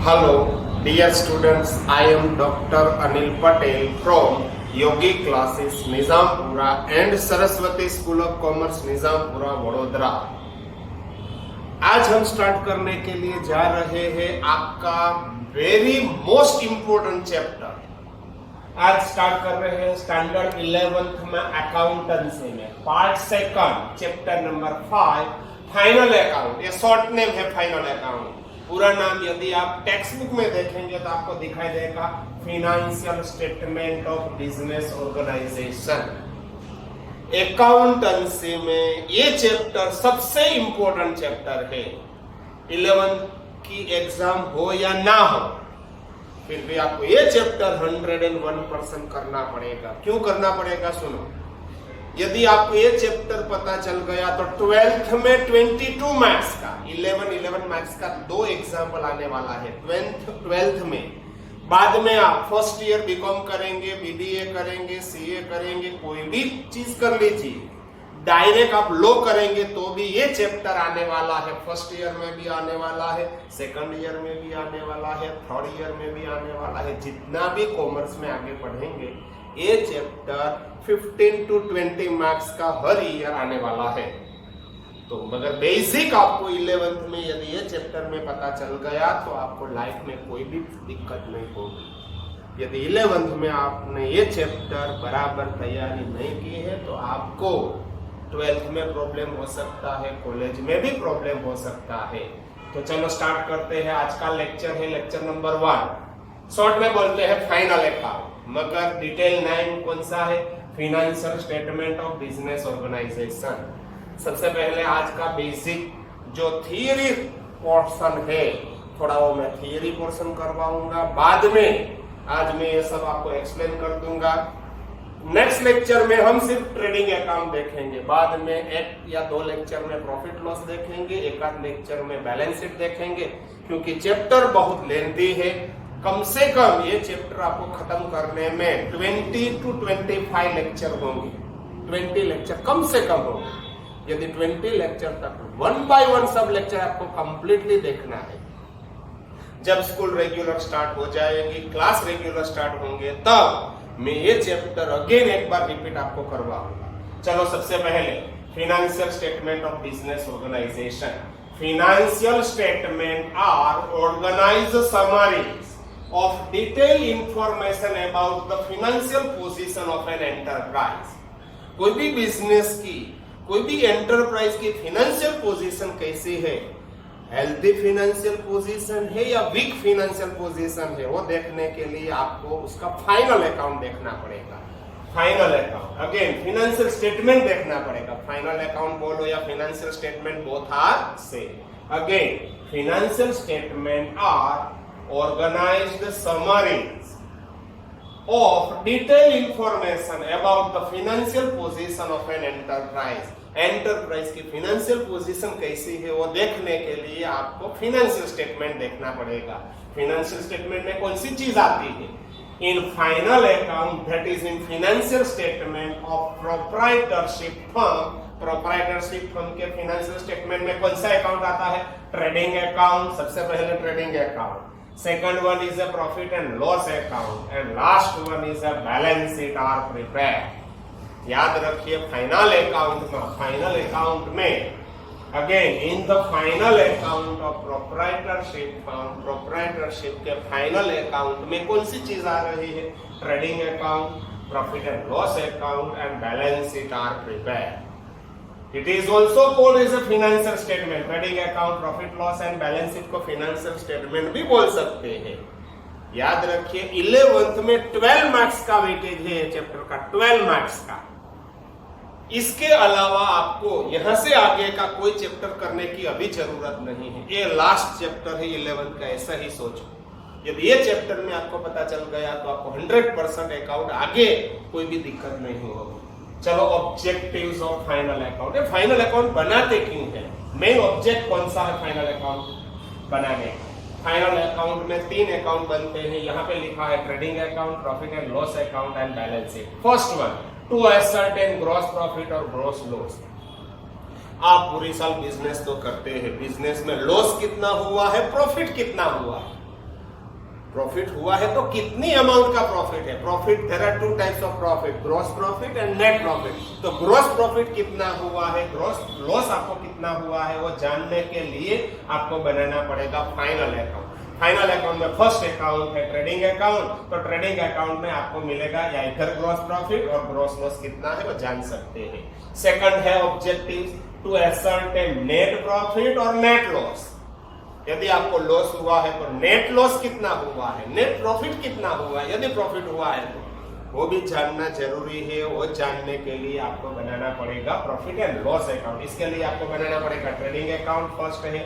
Hello, dear students. I am Dr. Anil Patel from Yogi Classes, Nizampura and Saraswati School of Commerce, Nizampura, Vadodara. आज हम start करने के लिए जा रहे हैं आपका वेरी मोस्ट इंपोर्टेंट चैप्टर। आज स्टार्ट कर रहे हैं स्टैंडर्ड 11th में अकाउंटेंसी में part second chapter number 5 final account. ये शॉर्ट नेम है फाइनल अकाउंट। पूरा नाम यदि आप टेक्स्ट बुक में देखेंगे तो आपको दिखाई देगा financial statement of business organisation. Accountancy में ये चैप्टर सबसे इंपॉर्टेंट चैप्टर है। 11th की एग्जाम हो या ना हो, फिर भी आपको ये चैप्टर 101% करना पड़ेगा। क्यों करना पड़ेगा सुनो। यदि आपको ये चैप्टर पता चल गया तो 12th में 22 मार्क्स का 11 मार्क्स का 2 एग्जाम्पल आने वाला है 12th में। बाद में आप फर्स्ट ईयर बीकॉम करेंगे, बीबीए करेंगे, सीए करेंगे, कोई भी चीज कर लीजिए, डायरेक्ट आप लो करेंगे तो भी ये चैप्टर आने वाला है। फर्स्ट ईयर में भी आने वाला है, सेकंड ईयर में भी आने वाला है, थर्ड ईयर में भी आने वाला है। जितना भी कॉमर्स में आगे पढ़ेंगे ये चैप्टर 15 to 20 मार्क्स का हर ईयर आने वाला है। तो मगर बेसिक आपको 11th में यदि ये चैप्टर में पता चल गया तो आपको लाइफ में कोई भी दिक्कत नहीं होगी। यदि 11th में आपने ये चैप्टर बराबर तैयारी नहीं की है तो आपको 12th में प्रॉब्लम हो सकता है, कॉलेज में भी प्रॉब्लम हो सकता है। तो चलो स्टार्ट करते हैं। आज का लेक्चर है लेक्चर नंबर 1। शॉर्ट में बोलते हैं फाइनल अकाउंट, मगर डिटेल नेम कौन सा है? Financial statement of business organisation. सबसे पहले आज का बेसिक जो थियरी पोर्शन है, थोड़ा वो मैं थियरी पोर्शन करवाऊंगा। बाद में आज मैं ये सब आपको एक्सप्लेन कर दूंगा। नेक्स्ट लेक्चर में हम सिर्फ ट्रेडिंग अकाउंट देखेंगे। बाद में 1 या 2 लेक्चर में प्रॉफिट लॉस देखेंगे, एक आध लेक्चर में बैलेंस शीट देखेंगे। क्योंकि चैप्टर बहुत लेंथी है, कम से कम ये चैप्टर आपको खत्म करने में 20 to 25 लेक्चर होंगे। 20 लेक्चर कम से कम होंगे। यदि 20 लेक्चर तक 1 by 1 सब लेक्चर आपको कंप्लीटली देखना है। जब स्कूल रेगुलर स्टार्ट हो जाएगी, क्लास रेगुलर स्टार्ट होंगे, तब मैं ये चैप्टर अगेन एक बार रिपीट आपको करवाऊंगा। चलो सबसे पहले financial statement of business organisation. Financial statement are organised summaries of detailed information about the financial position of an enterprise। कोई भी बिजनेस की, कोई भी एंटरप्राइज की फाइनेंशियल पोजीशन कैसी है, हेल्दी फाइनेंशियल पोजीशन है या वीक फाइनेंशियल पोजीशन है, वो देखने के लिए आपको उसका फाइनल अकाउंट देखना पड़ेगा। Final account again financial statement देखना पड़ेगा। फाइनल अकाउंट बोलो या financial statement, both are same. Again financial statement are organized summaries of detailed information about the financial position of an enterprise। Enterprise की financial position कैसी है वो देखने के लिए आपको फाइनेंशियल स्टेटमेंट देखना पड़ेगा। फाइनेंशियल स्टेटमेंट में कौन सी चीज आती है? In final account, that is in financial statement of proprietorship firm. Proprietorship firm के फाइनेंशियल स्टेटमेंट में कौन सा अकाउंट आता है? Trading account. सबसे पहले trading account. Second one is a profit and loss account and last one is a balance sheet are prepared। याद रखिए फाइनल अकाउंट में again in the final account of proprietorship firm, proprietorship के final account में कौन सी चीज आ रही है? Trading account, profit and loss account and balance sheet are prepared. It is also called as a financial statement। Trading account, profit loss and balance sheet को financial statement भी बोल सकते हैं। याद रखिए 11th में 12 मार्क्स का वेटेज है चैप्टर का, 12 मार्क्स का। इसके अलावा आपको यहां से आगे का कोई चैप्टर करने की अभी जरूरत नहीं है। ये लास्ट चैप्टर है 11th का, ऐसा ही सोचो। यदि ये चैप्टर में आपको पता चल गया तो आपको 100% अकाउंट आगे कोई भी दिक्कत नहीं होगी। चलो objectives of final account. Final account बनाते क्यों है? मेन ऑब्जेक्ट कौन सा है फाइनल अकाउंट बनाने का? फाइनल अकाउंट में 3 अकाउंट बनते हैं। यहाँ पे लिखा है trading account, profit and loss account and balance sheet. First one two ascertain gross profit और ग्रॉस लॉस। आप पूरी साल बिजनेस तो करते हैं, बिजनेस में लॉस कितना हुआ है, प्रॉफिट कितना हुआ है, प्रॉफिट हुआ है तो कितनी अमाउंट का प्रॉफिट है। Profit, there are 2 types of profit, gross profit and net profit. तो ग्रॉस प्रॉफिट कितना हुआ है, ग्रॉस लॉस आपको कितना हुआ है, वो जानने के लिए आपको बनाना पड़ेगा फाइनल अकाउंट। फाइनल अकाउंट में फर्स्ट अकाउंट है ट्रेडिंग अकाउंट, तो ट्रेडिंग अकाउंट में आपको मिलेगा या इधर ग्रॉस प्रॉफिट और ग्रॉस लॉस कितना है वो जान सकते हैं। सेकंड है objective to ascertain net profit और नेट लॉस। यदि आपको लॉस हुआ है तो नेट लॉस कितना हुआ है, नेट प्रॉफिट कितना हुआ है, यदि प्रॉफिट हुआ है तो वो भी जानना जरूरी है। वो जानने के लिए आपको बनाना पड़ेगा प्रॉफिट एंड लॉस अकाउंट। इसके लिए आपको बनाना पड़ेगा ट्रेडिंग अकाउंट फर्स्ट है,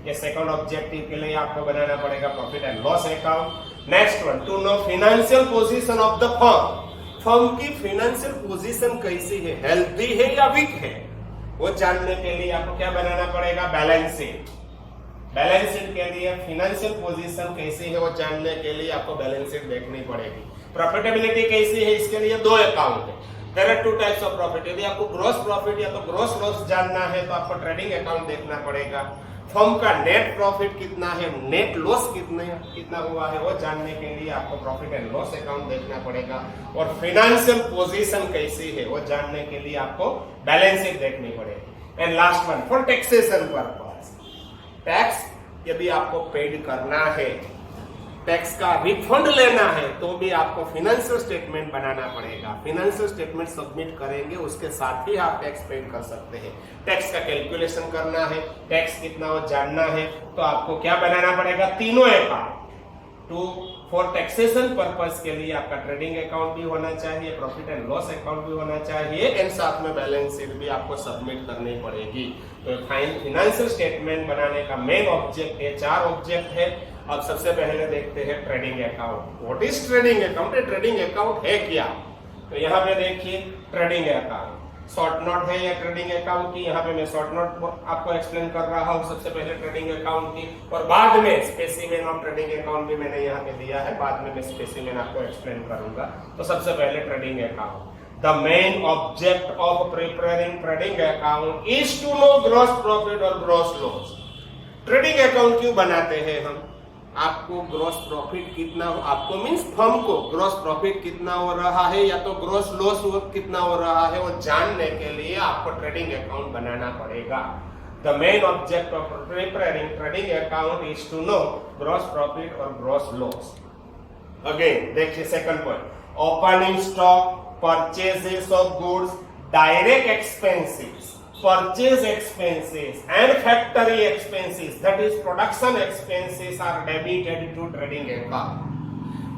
ये सेकंड ऑब्जेक्टिव के लिए आपको बनाना पड़ेगा profit and loss account. Next one, to know financial position of the firm. Firm की फाइनेंशियल पोजीशन कैसी है, हेल्थी है या वीक है, वो जानने के लिए आपको क्या बनाना पड़ेगा, बैलेंस शीट। बैलेंस शीट के लिए फाइनेंशियल पोजीशन कैसी है वो जानने के लिए आपको बैलेंस शीट देखनी पड़ेगी। प्रॉफिटेबिलिटी कैसी है, इसके लिए 2 अकाउंट है, there are 2 types of profit. यदि आपको ग्रॉस प्रॉफिट या तो ग्रॉस लॉस जानना है तो आपको ट्रेडिंग अकाउंट देखना पड़ेगा। फर्म का नेट प्रॉफिट कितना है, नेट लॉस कितना हुआ है वो जानने के लिए आपको प्रॉफिट एंड लॉस अकाउंट देखना पड़ेगा। और फाइनेंशियल पोजीशन कैसी है वो जानने के लिए आपको बैलेंस शीट देखनी पड़ेगी। And last one, for taxation purpose, tax यदि आपको पेड करना है, टैक्स का रिफंड लेना है तो भी आपको फाइनेंशियल स्टेटमेंट बनाना पड़ेगा। फाइनेंशियल स्टेटमेंट सबमिट करेंगे, उसके साथ ही आप टैक्स पेड कर सकते हैं। टैक्स का कैलकुलेशन करना है, टैक्स कितना वो जानना है तो आपको क्या बनाना पड़ेगा, तीनों अकाउंट। फॉर टैक्सेशन पर्पस के लिए आपका ट्रेडिंग अकाउंट भी होना चाहिए, प्रॉफिट एंड लॉस अकाउंट भी होना चाहिए, एंड साथ में बैलेंस शीट भी आपको सबमिट करनी पड़ेगी। तो फाइनेंशियल स्टेटमेंट बनाने का मेन ऑब्जेक्ट है, 4 ऑब्जेक्ट है। अब सबसे पहले देखते हैं trading account. What is trading account, trading account है क्या। तो यहाँ पे देखिए ट्रेडिंग अकाउंट शॉर्ट नोट है या ट्रेडिंग अकाउंट की, यहाँ पे मैं शॉर्ट नोट आपको एक्सप्लेन कर रहा हूँ सबसे पहले ट्रेडिंग अकाउंट की, और बाद में स्पेसिमेन ऑफ ट्रेडिंग अकाउंट भी मैंने यहाँ पे दिया है, बाद में मैं स्पेसिमेन आपको एक्सप्लेन करूंगा। तो सबसे पहले trading account, the main object of preparing trading account is to know gross profit और ग्रॉस लॉस। ट्रेडिंग अकाउंट क्यों बनाते हैं हम, आपको ग्रॉस प्रॉफिट कितना, आपको मींस फर्म को ग्रॉस प्रॉफिट कितना हो रहा है या तो ग्रॉस लॉस कितना हो रहा है वो जानने के लिए आपको ट्रेडिंग अकाउंट बनाना पड़ेगा। The main object of preparing trading account is to know gross profit और ग्रॉस लॉस। अगेन देखिए second point, opening stock, purchases of goods, direct expenses, purchase expenses and factory expenses, that is production expenses, are debited to trading account।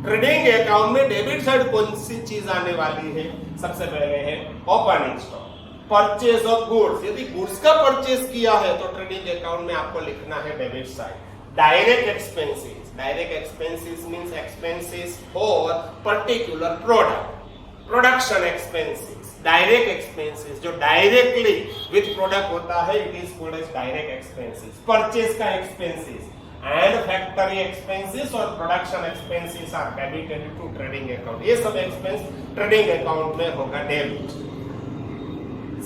Trading account में debit side कौन सी चीज आने वाली है, सबसे पहले है opening stock. Purchase of goods, यदि गुड्स का परचेज किया है तो ट्रेडिंग अकाउंट में आपको लिखना है debit side. Direct expenses, direct expenses means expenses for particular product. Production expenses, direct expenses जो डायरेक्टली विथ प्रोडक्ट होता है, it is called as direct expenses. Purchase का एक्सपेंसेस एंड फैक्टरी एक्सपेंसेस और production expenses are debited to trading account. ये सब expense trading account में होगा debit.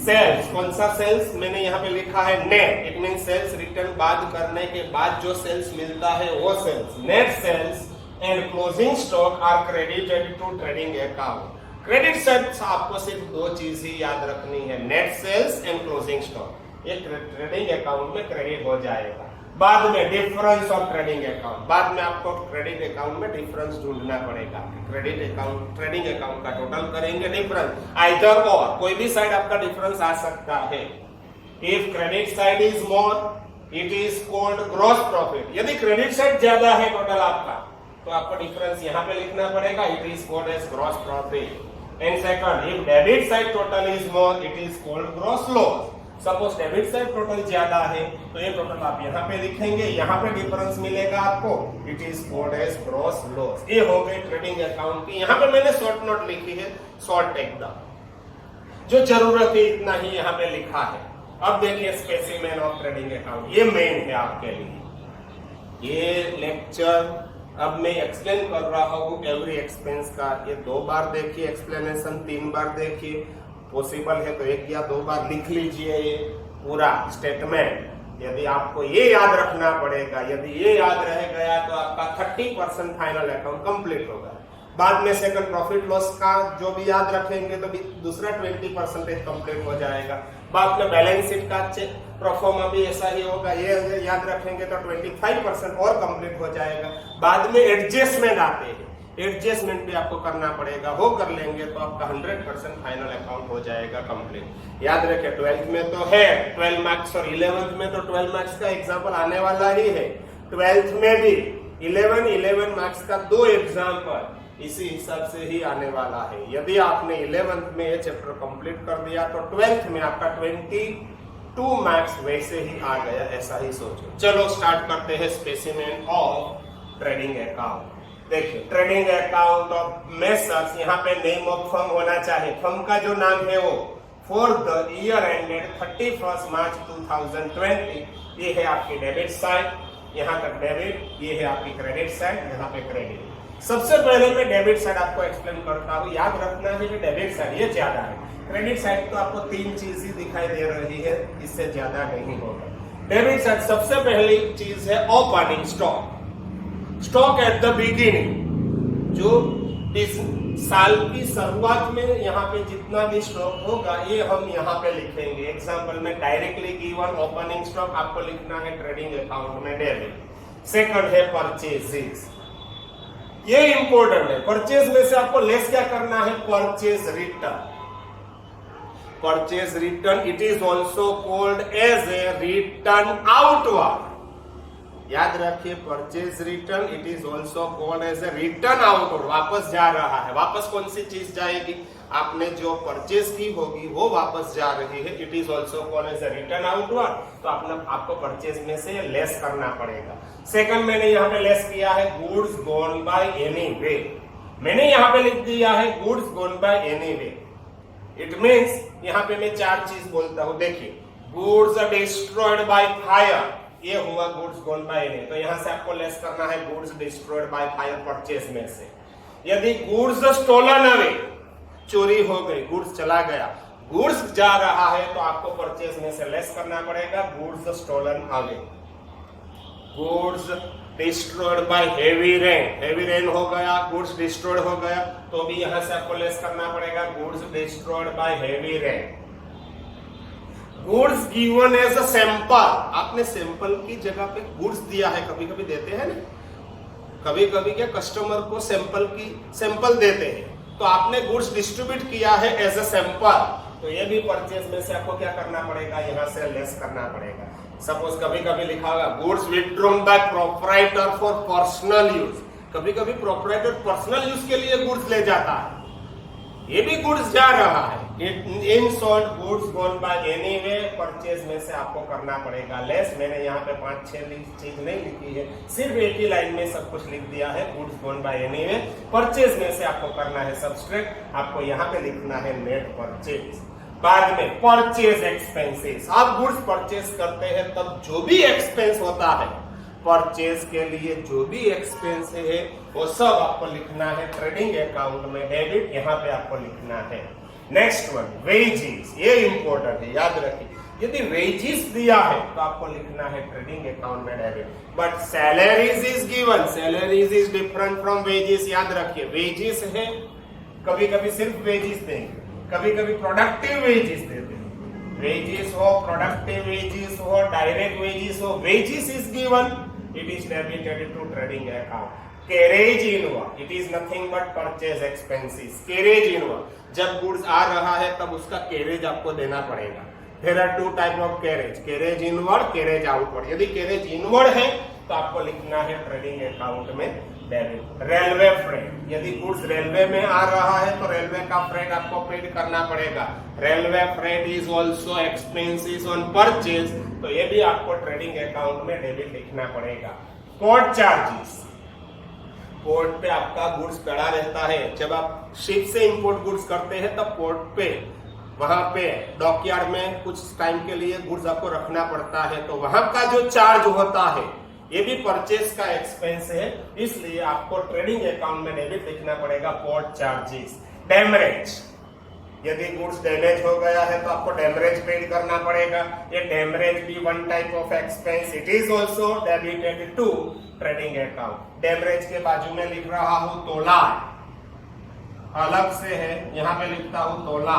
Sales, कौन सा सेल्स, मैंने यहाँ पे लिखा है net, it mean sales return बाद करने के बाद जो सेल्स मिलता है वो sales. Net sales and closing stock are credited to trading account. Credit side आपको सिर्फ 2 चीज ही याद रखनी है, net sales and closing stock. ये ट्रेडिंग अकाउंट में क्रेडिट हो जाएगा। बाद में डिफरेंस ऑफ ट्रेडिंग अकाउंट, बाद में आपको क्रेडिट अकाउंट में डिफरेंस ढूंढना पड़ेगा। क्रेडिट अकाउंट ट्रेडिंग अकाउंट का टोटल करेंगे डिफरेंस, आइदर और, कोई भी साइड आपका डिफरेंस आ सकता है। If credit side is more it is called gross profit. यदि क्रेडिट साइड ज्यादा है टोटल आपका तो आपको डिफरेंस यहाँ पे लिखना पड़ेगा, it is called as gross profit. And second, if debit side total is more, it is called gross loss. Suppose debit side total ज्यादा है तो ये टोटल आप यहाँ पे लिखेंगे, यहाँ पे डिफरेंस मिलेगा आपको, it is called as gross loss। ये हो गई ट्रेडिंग अकाउंट की। यहाँ पे मैंने शॉर्ट नोट लिखी है, शॉर्ट एकदम जो जरूरत है इतना ही यहाँ पे लिखा है। अब देखिए स्पेसिमेन ऑफ ट्रेडिंग अकाउंट, ये मेन है आपके लिए। ये लेक्चर अब मैं एक्सप्लेन कर रहा हूँ एवरी एक्सपेंस का, ये 2 बार देखिए एक्सप्लेनेशन, 3 बार देखिए, पॉसिबल है तो 1 या 2 बार लिख लीजिए ये पूरा स्टेटमेंट। यदि आपको ये याद रखना पड़ेगा, यदि ये याद रह गया तो आप आपका 30% फाइनल अकाउंट कंप्लीट होगा। बाद में सेकंड प्रॉफिट लॉस का जो भी याद रखेंगे तो भी दूसरा 20% कंप्लीट हो जाएगा। बाद में बैलेंस शीट का परफॉर्मा भी ऐसा ही होगा, ये याद रखेंगे तो 25% और कंप्लीट हो जाएगा। बाद में एडजस्टमेंट आते हैं, एडजस्टमेंट भी आपको करना पड़ेगा, वो कर लेंगे तो आपका 100% फाइनल अकाउंट हो जाएगा कंप्लीट। याद रखें 12th में तो है 12 मार्क्स और 11th में तो 12 मार्क्स का एग्जाम्पल आने वाला ही है। 12th में भी 11 मार्क्स का 2 एग्जाम्पल इसी हिसाब से ही आने वाला है। यदि आपने 11th में ये चैप्टर कंप्लीट कर दिया तो 12th में आपका 22 मार्क्स वैसे ही आ गया, ऐसा ही सोचो। चलो स्टार्ट करते हैं स्पेसिमेन ऑफ ट्रेडिंग अकाउंट। देखिए ट्रेडिंग अकाउंट ऑफ मेसर्स, यहाँ पे नेम ऑफ फर्म होना चाहिए। फर्म का जो नाम है वो फॉर द ईयर एंडेड 31 मार्च 2020, ये है आपकी डेबिट साइड, यहाँ तक डेबिट, ये है आपकी क्रेडिट साइड, यहाँ पे क्रेडिट। सबसे पहले मैं डेबिट साइड आपको एक्सप्लेन करता हूँ। याद रखना है कि डेबिट साइड ये ज्यादा है, क्रेडिट साइड तो आपको 3 चीज ही दिखाई दे रही है, इससे ज्यादा नहीं होगा। डेबिट साइड सबसे पहली चीज है opening stock, stock at the beginning, जो इस साल की शुरुआत में यहाँ पे जितना भी स्टॉक होगा ये हम यहाँ पे लिखेंगे। एग्जाम्पल में डायरेक्टली गिवन ओपनिंग स्टॉक आपको लिखना है ट्रेडिंग अकाउंट में डेबिट। सेकंड है परचेजेस, ये इंपॉर्टेंट है। परचेज में से आपको लेस क्या करना है, purchase return. Purchase return it is also called as a return outward. याद रखिए purchase return it is also called as a return outward, वापस जा रहा है। वापस कौन सी चीज जाएगी, आपने जो परचेज की होगी वो वापस जा रही है, it is also called as a return outward. तो आपको परचेज में से लेस करना पड़ेगा। सेकंड मैंने यहाँ पे लेस किया है goods gone by any way, मैंने यहाँ पे लिख दिया है goods gone by any way. It means यहाँ पे मैं 4 चीज बोलता हूँ। देखिए गुड्स डिस्ट्रॉयड बाय फायर, ये हुआ गुड्स गोन बाय एनी, तो यहाँ से आपको लेस करना है goods destroyed by fire purchase में से। यदि गुड्स स्टोलन अवे, चोरी हो गई, गुड्स चला गया, गुड्स जा रहा है तो आपको परचेज में से लेस करना पड़ेगा goods stolen away. Goods destroyed by heavy rain, heavy rain हो गया, गुड्स डिस्ट्रॉयड हो गया, तो भी यहां से आपको लेस करना पड़ेगा goods destroyed by heavy rain. Goods given as a sample, आपने सैंपल की जगह पे गुड्स दिया है, कभी कभी देते हैं ना, कभी कभी क्या कस्टमर को सैंपल देते हैं, तो आपने गुड्स डिस्ट्रीब्यूट किया है एज अ सैंपल, तो ये भी परचेज में से आपको क्या करना पड़ेगा, यहाँ से लेस करना पड़ेगा। सपोज कभी कभी लिखा होगा goods withdrawn bye proprietor for personal use, कभी कभी प्रोप्राइटर पर्सनल यूज के लिए गुड्स ले जाता है, ये भी गुड्स जा रहा है। In short goods gone by any way, purchase में से आपको करना पड़ेगा लेस। मैंने यहाँ पे 5-6 चीज नहीं लिखी है, सिर्फ एक ही लाइन में सब कुछ लिख दिया है goods gone by any way. Purchase में से आपको करना है सब्सट्रैक्ट, आपको यहाँ पे लिखना है नेट परचेज। बाद में परचेज एक्सपेंसेस, आप गुड्स परचेज करते हैं तब जो भी एक्सपेंस होता है परचेज के लिए, जो भी एक्सपेंस है वो सब आपको लिखना है ट्रेडिंग अकाउंट में डेबिट, यहाँ पे आपको लिखना है। नेक्स्ट वन वेजेस, ये इंपॉर्टेंट है, याद रखिए। यदि वेजेस दिया है तो आपको लिखना है ट्रेडिंग अकाउंट में debit, but salaries is given, salaries is different from wages. याद रखिए वेजेस है, कभी कभी सिर्फ वेजेस देंगे, कभी कभी प्रोडक्टिव वेजेस देते हैं, वेजेस हो, प्रोडक्टिव वेजेस हो, डायरेक्ट वेजेस हो, wages is given, it is debited to trading account. Carriage inward, it is nothing but purchase expenses. Carriage inward, जब गुड्स आ रहा है तब उसका कैरेज आपको देना पड़ेगा। There are 2 type of carriage, carriage inward, carriage outward. यदि कैरेज इनवर्ड है तो आपको लिखना है ट्रेडिंग अकाउंट में डेबिट। रेलवे फ्रेट, यदि गुड्स रेलवे में आ रहा है तो रेलवे का फ्रेट आपको पेड करना पड़ेगा, railway freight is also expenses on purchase, तो ये भी आपको ट्रेडिंग अकाउंट में डेबिट लिखना पड़ेगा। पोर्ट चार्जेस, पोर्ट पे आपका गुड्स पड़ा रहता है, जब आप शिप से इंपोर्ट गुड्स करते हैं तब पोर्ट पे, वहां पे डॉकयार्ड में कुछ टाइम के लिए गुड्स आपको रखना पड़ता है, तो वहां का जो चार्ज होता है ये भी परचेज का एक्सपेंस है, इसलिए आपको ट्रेडिंग अकाउंट में डेबिट लिखना पड़ेगा पोर्ट चार्जेस। डेमरेज, यदि गुड्स डैमेज हो गया है तो आपको डैमरेज पेड करना पड़ेगा। ये डैमरेज भी one type of expense, it is also debited to trading account. Demurrage के बाजू में लिख रहा हूं तोला, अलग से है, यहां पे लिखता हूं तोला।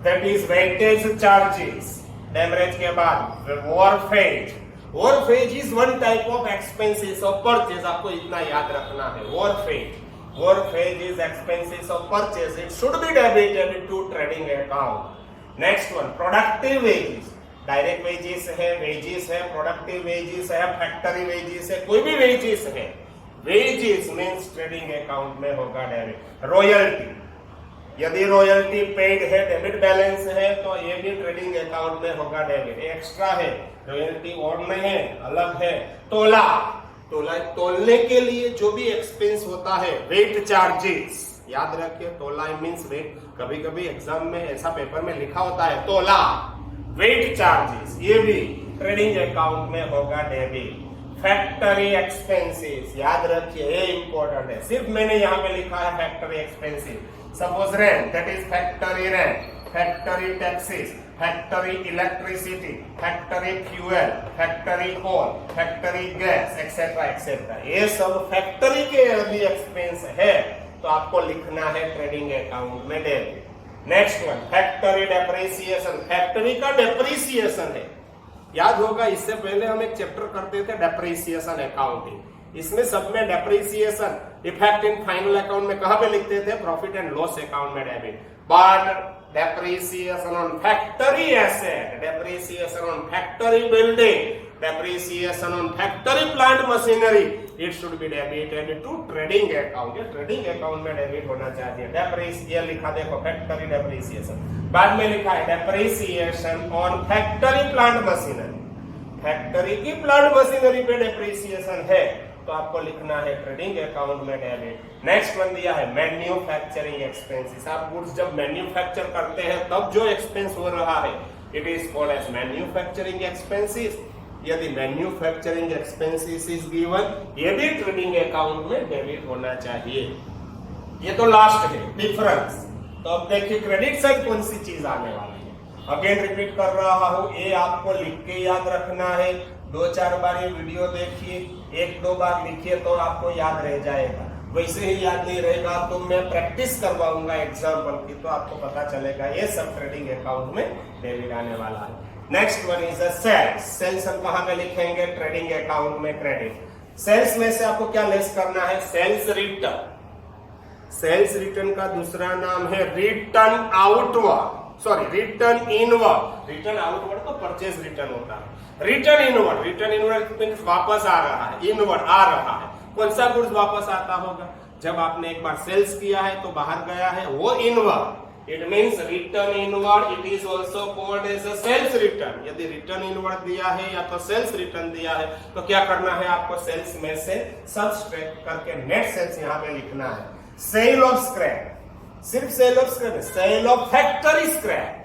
That is weightage charges. Demurrage के बाद wharfage. Wharfage is one type of expenses of purchase, आपको इतना याद रखना है। Wharfage is expenses of purchase, it should be debited to trading account. Next one productive wages. Direct wages है, wages है, productive wages है, फैक्ट्री वेजेस है, कोई भी वेजेस है। वेजेस मींस ट्रेडिंग अकाउंट में होगा डेबिट। रॉयल्टी, यदि रॉयल्टी पेड है, डेबिट बैलेंस है, तो ये भी ट्रेडिंग अकाउंट में होगा डेबिट। एक्स्ट्रा है, रॉयल्टी और में है, अलग है। तोला, तोलने के लिए जो भी एक्सपेंस होता है, वेट चार्जेस, याद रखिए तोला मींस वेट। कभी कभी एग्जाम में ऐसा पेपर में लिखा होता है तोला, वेट चार्जेस, ये भी ट्रेडिंग अकाउंट में होगा डेबिट। फैक्ट्री एक्सपेंसेस, याद रखिए ये इंपॉर्टेंट है, सिर्फ मैंने यहाँ पे लिखा है factory expenses. Suppose rent, that is factory rent, factory taxes, factory electricity, factory fuel, factory coal, factory gas, etcetera etcetera, ये सब फैक्ट्री के यदि एक्सपेंस है तो आपको लिखना है ट्रेडिंग अकाउंट में debit. Next one factory depreciation. Factory का डेप्रिसिएशन है, याद होगा इससे पहले हम एक चैप्टर करते थे डेप्रिसिएशन अकाउंटिंग, इसमें सब में depreciation effect in final account में कहां पे लिखते थे, प्रॉफिट एंड लॉस अकाउंट में debit. But depreciation on factory asset, depreciation on factory building, depreciation on factory plant machinery, it should be debited to trading account। ये trading account में debit होना चाहिए। डेप्रिसिएशन लिखा देखो, फैक्ट्री डेप्रिसिएशन। बाद में लिखा है depreciation on factory plant machinery, factory की प्लांट मशीनरी पे डेप्रिसिएशन है तो आपको लिखना है ट्रेडिंग अकाउंट में डेबिट। नेक्स्ट वन दिया है मैन्युफैक्चरिंग एक्सपेंसेस। आप गुड्स जब मैन्युफैक्चर करते हैं तब जो एक्सपेंस हो रहा है, it is called as manufacturing expenses. यदि मैन्युफैक्चरिंग एक्सपेंसेस इज गिवन, ये भी ट्रेडिंग अकाउंट में डेबिट होना चाहिए। ये तो लास्ट है डिफरेंस। तो अब देखिए क्रेडिट साइड कौन सी चीज आने वाली है। अगेन रिपीट कर रहा हूं, ये आपको लिख के याद रखना है। 2-4 बार ये वीडियो देखिए, 1-2 बार लिखिए तो आपको याद रह जाएगा। वैसे ही याद नहीं रहेगा तो मैं प्रैक्टिस करवाऊंगा एग्जाम्पल की, तो आपको पता चलेगा ये सब ट्रेडिंग अकाउंट में डेबिट आने वाला है। Next one is sales. Sales हम कहां पे लिखेंगे, ट्रेडिंग अकाउंट में क्रेडिट। सेल्स में से आपको क्या लेस करना है, सेल्स रिटर्न। सेल्स रिटर्न का दूसरा नाम है return outward, sorry return inward. Return outward तो परचेज रिटर्न होता है। Return inward, return inward means वापस आ रहा है, इनवर्ड आ रहा है। कौन सा गुड्स वापस आता होगा, जब आपने एक बार सेल्स किया है तो बाहर गया है, वो inward. It means return inward, it is also called as a sales return. यदि रिटर्न इनवर्ड दिया है या तो सेल्स रिटर्न दिया है तो क्या करना है आपको, सेल्स में से सब्ट्रैक्ट करके नेट सेल्स यहाँ पे लिखना है। सेल ऑफ स्क्रैप, सिर्फ sale of scrap, sale of factory scrap.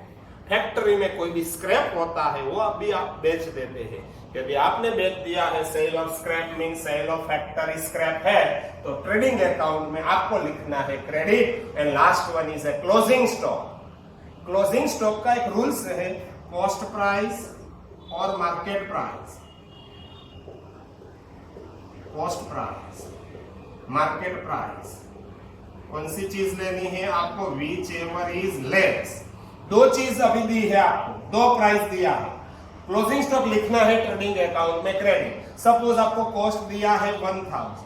Factory में कोई भी स्क्रैप होता है वो अभी आप बेच देते हैं। यदि आपने बेच दिया है, sale of scrap mean sale of factory scrap है, तो ट्रेडिंग अकाउंट में आपको लिखना है credit. And last one is a closing stock. Closing stock का एक रूल्स है, कॉस्ट प्राइस और market price. Cost price, market price, कौन सी चीज लेनी है आपको, विच एवर इज लेस। 2 चीज अभी दी है आपको, 2 प्राइस दिया है। क्लोजिंग स्टॉक लिखना है ट्रेडिंग अकाउंट में क्रेडिट। सपोज आपको कॉस्ट दिया है 1000,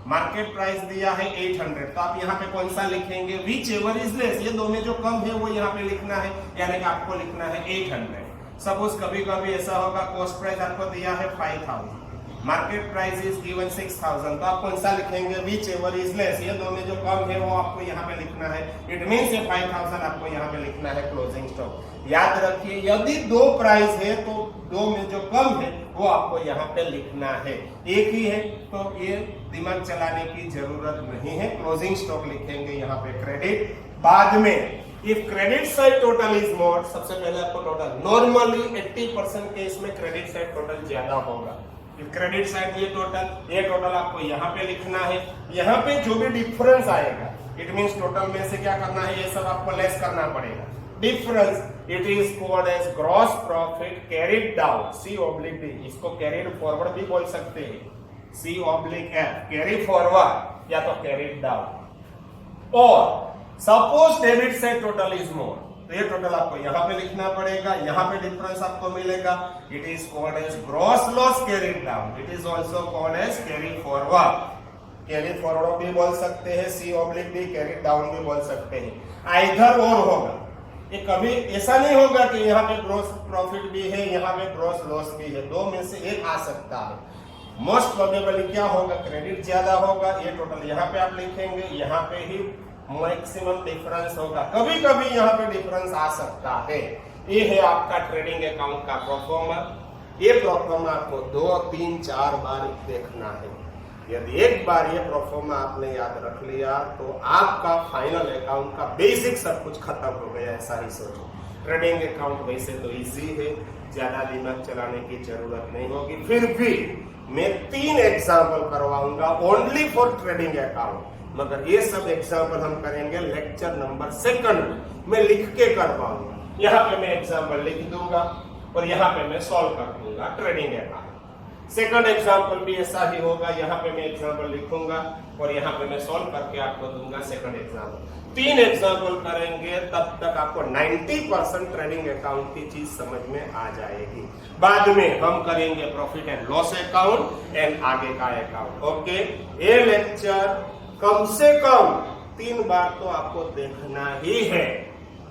मार्केट प्राइस दिया है 800, तो आप यहाँ पे कौन सा लिखेंगे, विच एवर इज लेस। ये 2 में जो कम है वो यहाँ पे लिखना है, यानी कि आपको लिखना है 800। सपोज कभी कभी ऐसा होगा, कॉस्ट प्राइस आपको दिया है 5000, मार्केट प्राइस इज गिवन 6000, तो आप कौन सा लिखेंगे, विच एवर इज लेस। ये 2 में जो कम है वो आपको यहाँ पे लिखना है, इट मींस ये 5000 आपको यहाँ पे लिखना है क्लोजिंग स्टॉक। याद रखिए यदि 2 प्राइस है तो 2 में जो कम है वो आपको यहाँ पे लिखना है। एक ही है तो ये दिमाग चलाने की जरूरत नहीं है, क्लोजिंग स्टॉक लिखेंगे यहाँ पे क्रेडिट। बाद में if credit side total is मोर, सबसे पहले आपको टोटल, नॉर्मली 80% केस में क्रेडिट साइड टोटल ज्यादा होगा। क्रेडिट साइड ये टोटल आपको यहाँ पे लिखना है। यहाँ पे जो भी डिफरेंस आएगा इट मींस टोटल में से क्या करना है, ये सब आपको लेस करना पड़ेगा। Difference it is called as gross profit carried down, C oblique D, इसको कैरिड फॉरवर्ड भी बोल सकते हैं, C oblique F, carry forward या तो कैरिड डाउन। और सपोज डेबिट से टोटल इज मोर, तो ये टोटल आपको यहाँ पे लिखना पड़ेगा, यहाँ पे डिफरेंस आपको मिलेगा, it is called as gross loss carried down, it is also called as carry forward, carry forward भी बोल सकते हैं, सी ऑब्लिक भी, कैरी डाउन भी बोल सकते हैं। आइदर और होगा, ये कभी ऐसा नहीं होगा कि यहाँ पे ग्रॉस प्रॉफिट भी है, यहाँ पे ग्रॉस लॉस भी है, दो में से एक आ सकता है। मोस्ट प्रोबेबली क्या होगा, क्रेडिट ज्यादा होगा, ये टोटल यहाँ पे आप लिखेंगे, यहाँ पे ही मैक्सिमम डिफरेंस होगा, कभी कभी यहाँ पे डिफरेंस आ सकता है। ये है आपका ट्रेडिंग अकाउंट का प्रोफॉर्मा। ये प्रोफॉर्मा आपको 2, 3, 4 बार देखना है। यदि एक बार ये प्रोफॉर्मा आपने याद रख लिया तो आपका फाइनल अकाउंट का बेसिक सब कुछ खत्म हो गया, ऐसा ही सोचो। ट्रेडिंग अकाउंट वैसे तो इजी है, ज्यादा दिमाग चलाने की जरूरत नहीं होगी, फिर भी मैं 3 एग्जाम्पल करवाऊंगा ओनली फॉर ट्रेडिंग अकाउंट, मगर ये सब एग्जाम्पल हम करेंगे लेक्चर नंबर 2 में, मैं लिख के करवाऊंगा। यहाँ पे मैं एग्जाम्पल लिख दूंगा और यहाँ पे मैं सॉल्व कर दूंगा ट्रेडिंग अकाउंट। सेकंड एग्जाम्पल भी ऐसा ही होगा, यहाँ पे मैं एग्जाम्पल लिखूंगा और यहाँ पे मैं सॉल्व करके आपको दूंगा सेकंड एग्जाम्पल। 3 एग्जाम्पल करेंगे, तब तक आपको 90% ट्रेडिंग अकाउंट की चीज समझ में आ जाएगी। बाद में हम करेंगे profit and loss account and आगे का अकाउंट। ओके, ये लेक्चर कम से कम 3 बार तो आपको देखना ही है।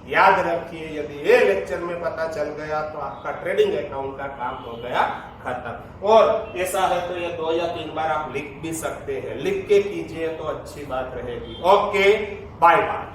याद रखिए, यदि ये लेक्चर में पता चल गया तो आपका ट्रेडिंग अकाउंट का काम हो गया खत्म। और ऐसा है तो ये 2 या 3 बार आप लिख भी सकते हैं, लिख के कीजिए तो अच्छी बात रहेगी। Okay, bye bye.